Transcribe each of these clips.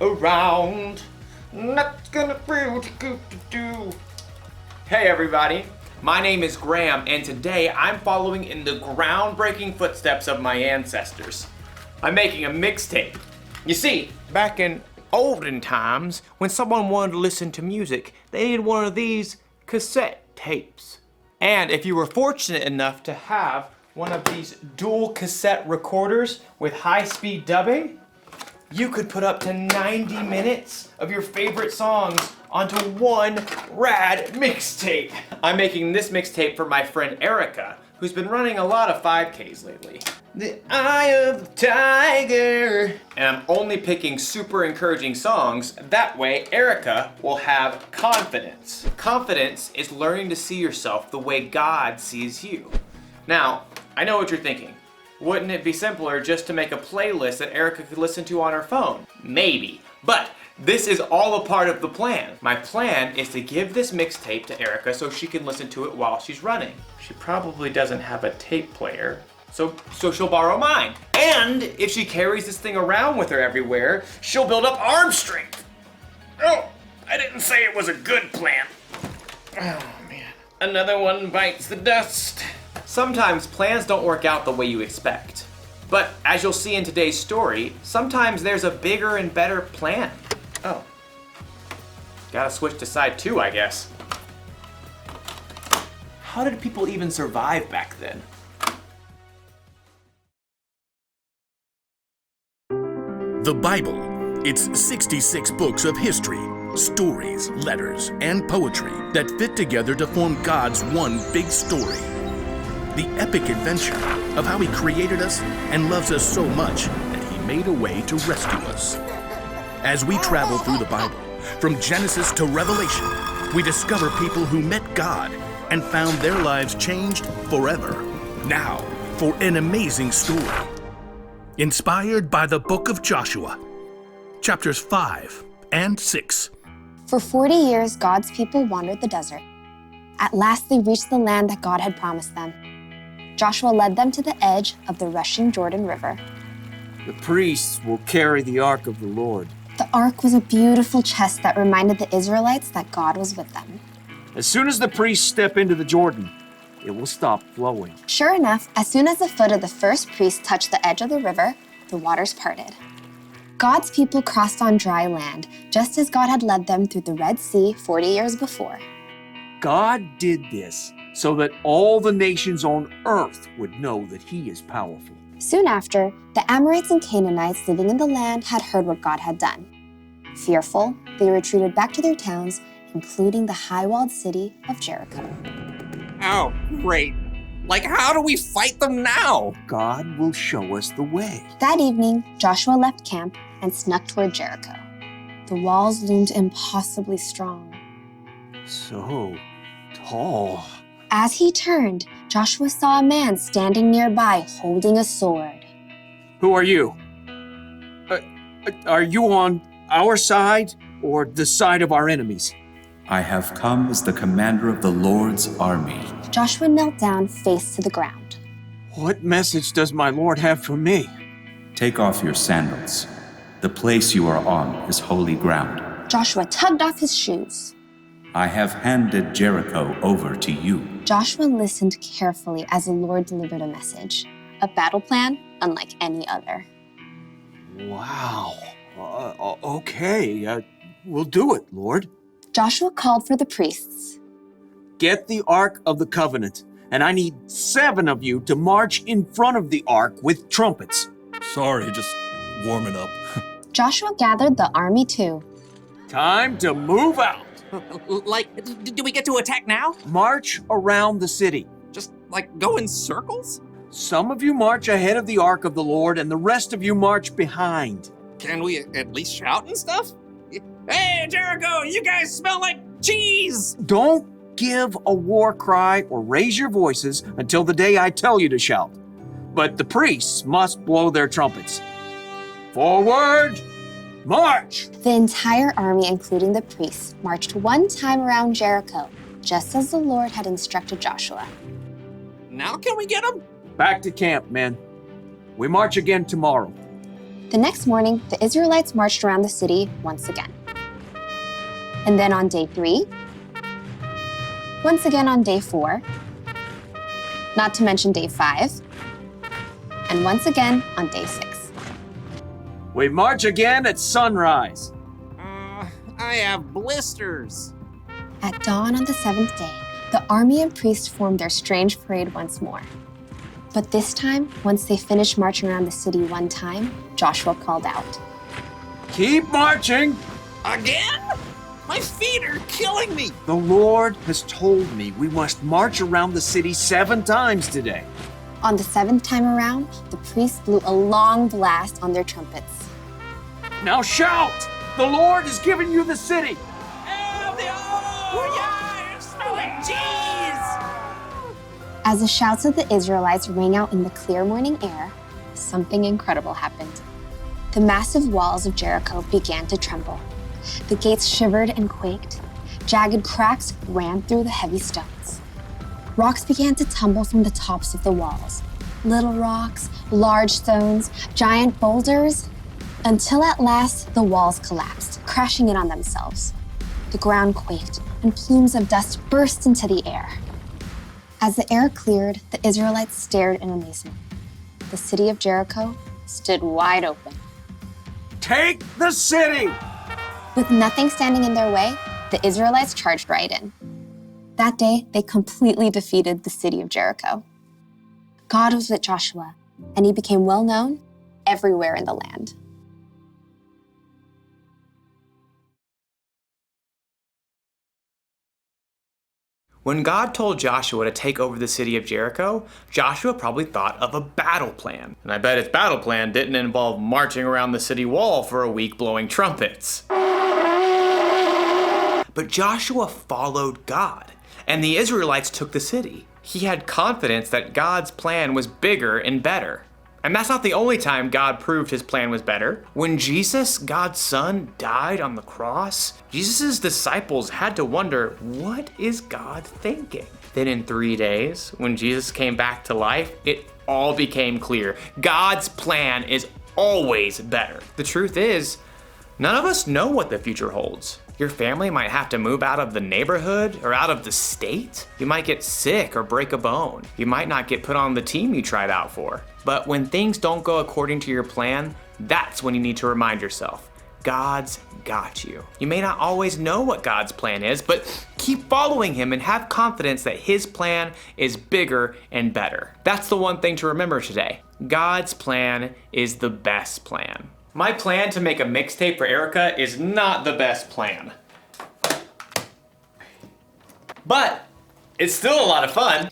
around. Not gonna feel too good to do. Hey everybody, my name is Graham, and today I'm following in the groundbreaking footsteps of my ancestors. I'm making a mixtape. You see, back in olden times, when someone wanted to listen to music, they needed one of these cassette tapes. And if you were fortunate enough to have one of these dual cassette recorders with high-speed dubbing, you could put up to 90 minutes of your favorite songs onto one rad mixtape. I'm making this mixtape for my friend Erica, who's been running a lot of 5Ks lately. The Eye of the Tiger. And I'm only picking super encouraging songs. That way, Erica will have confidence. Confidence is learning to see yourself the way God sees you. Now, I know what you're thinking. Wouldn't it be simpler just to make a playlist that Erica could listen to on her phone? Maybe, but this is all a part of the plan. My plan is to give this mixtape to Erica so she can listen to it while she's running. She probably doesn't have a tape player, so she'll borrow mine. And if she carries this thing around with her everywhere, she'll build up arm strength. Oh, I didn't say it was a good plan. Oh man, another one bites the dust. Sometimes plans don't work out the way you expect. But as you'll see in today's story, sometimes there's a bigger and better plan. Oh. Gotta switch to side 2, I guess. How did people even survive back then? The Bible. It's 66 books of history, stories, letters, and poetry that fit together to form God's one big story. The epic adventure of how He created us and loves us so much that He made a way to rescue us. As we travel through the Bible, from Genesis to Revelation, we discover people who met God and found their lives changed forever. Now, for an amazing story. Inspired by the book of Joshua, chapters 5 and 6. For 40 years, God's people wandered the desert. At last, they reached the land that God had promised them. Joshua led them to the edge of the rushing Jordan River. The priests will carry the ark of the Lord. The ark was a beautiful chest that reminded the Israelites that God was with them. As soon as the priests step into the Jordan, it will stop flowing. Sure enough, as soon as the foot of the first priest touched the edge of the river, the waters parted. God's people crossed on dry land, just as God had led them through the Red Sea 40 years before. God did this so that all the nations on earth would know that He is powerful. Soon after, the Amorites and Canaanites living in the land had heard what God had done. Fearful, they retreated back to their towns, including the high-walled city of Jericho. Oh, great. Like, how do we fight them now? God will show us the way. That evening, Joshua left camp and snuck toward Jericho. The walls loomed impossibly strong. So tall. As he turned, Joshua saw a man standing nearby holding a sword. Who are you? Are you on our side or the side of our enemies? I have come as the commander of the Lord's army. Joshua knelt down, face to the ground. What message does my Lord have for me? Take off your sandals. The place you are on is holy ground. Joshua tugged off his shoes. I have handed Jericho over to you. Joshua listened carefully as the Lord delivered a message, a battle plan unlike any other. Wow. Okay, we'll do it, Lord. Joshua called for the priests. Get the Ark of the Covenant, and I need 7 of you to march in front of the Ark with trumpets. Sorry, just warming up. Joshua gathered the army too. Time to move out. Like, do we get to attack now? March around the city. Just, like, go in circles? Some of you march ahead of the Ark of the Lord, and the rest of you march behind. Can we at least shout and stuff? Hey, Jericho, you guys smell like cheese! Don't give a war cry or raise your voices until the day I tell you to shout. But the priests must blow their trumpets. Forward, march! The entire army, including the priests, marched one time around Jericho, just as the Lord had instructed Joshua. Now can we get them? Back to camp, men. We march again tomorrow. The next morning, the Israelites marched around the city once again. And then on day 3, once again on day 4, not to mention day 5, and once again on day 6. We march again at sunrise. I have blisters. At dawn on the 7th day, the army and priests formed their strange parade once more. But this time, once they finished marching around the city one time, Joshua called out, Keep marching. Again? My feet are killing me. The Lord has told me we must march around the city 7 times today. On the 7th time around, the priests blew a long blast on their trumpets. Now shout! The Lord has given you the city. Oh yeah, you're smelling cheese. As the shouts of the Israelites rang out in the clear morning air, something incredible happened. The massive walls of Jericho began to tremble. The gates shivered and quaked. Jagged cracks ran through the heavy stones. Rocks began to tumble from the tops of the walls. Little rocks, large stones, giant boulders, until at last the walls collapsed, crashing in on themselves. The ground quaked, and plumes of dust burst into the air. As the air cleared, the Israelites stared in amazement. The city of Jericho stood wide open. Take the city! With nothing standing in their way, the Israelites charged right in. That day, they completely defeated the city of Jericho. God was with Joshua, and he became well known everywhere in the land. When God told Joshua to take over the city of Jericho, Joshua probably thought of a battle plan. And I bet his battle plan didn't involve marching around the city wall for a week blowing trumpets. But Joshua followed God, and the Israelites took the city. He had confidence that God's plan was bigger and better. And that's not the only time God proved his plan was better. When Jesus, God's son, died on the cross, Jesus' disciples had to wonder, what is God thinking? Then in 3 days, when Jesus came back to life, it all became clear. God's plan is always better. The truth is, none of us know what the future holds. Your family might have to move out of the neighborhood or out of the state. You might get sick or break a bone. You might not get put on the team you tried out for. But when things don't go according to your plan, that's when you need to remind yourself, God's got you. You may not always know what God's plan is, but keep following him and have confidence that his plan is bigger and better. That's the one thing to remember today. God's plan is the best plan. My plan to make a mixtape for Erica is not the best plan. But it's still a lot of fun.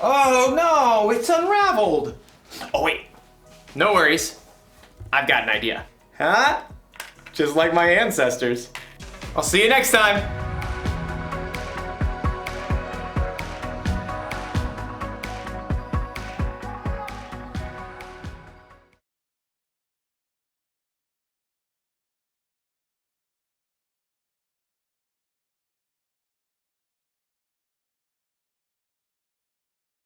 Oh no, it's unraveled. Oh wait, no worries. I've got an idea. Huh? Just like my ancestors. I'll see you next time.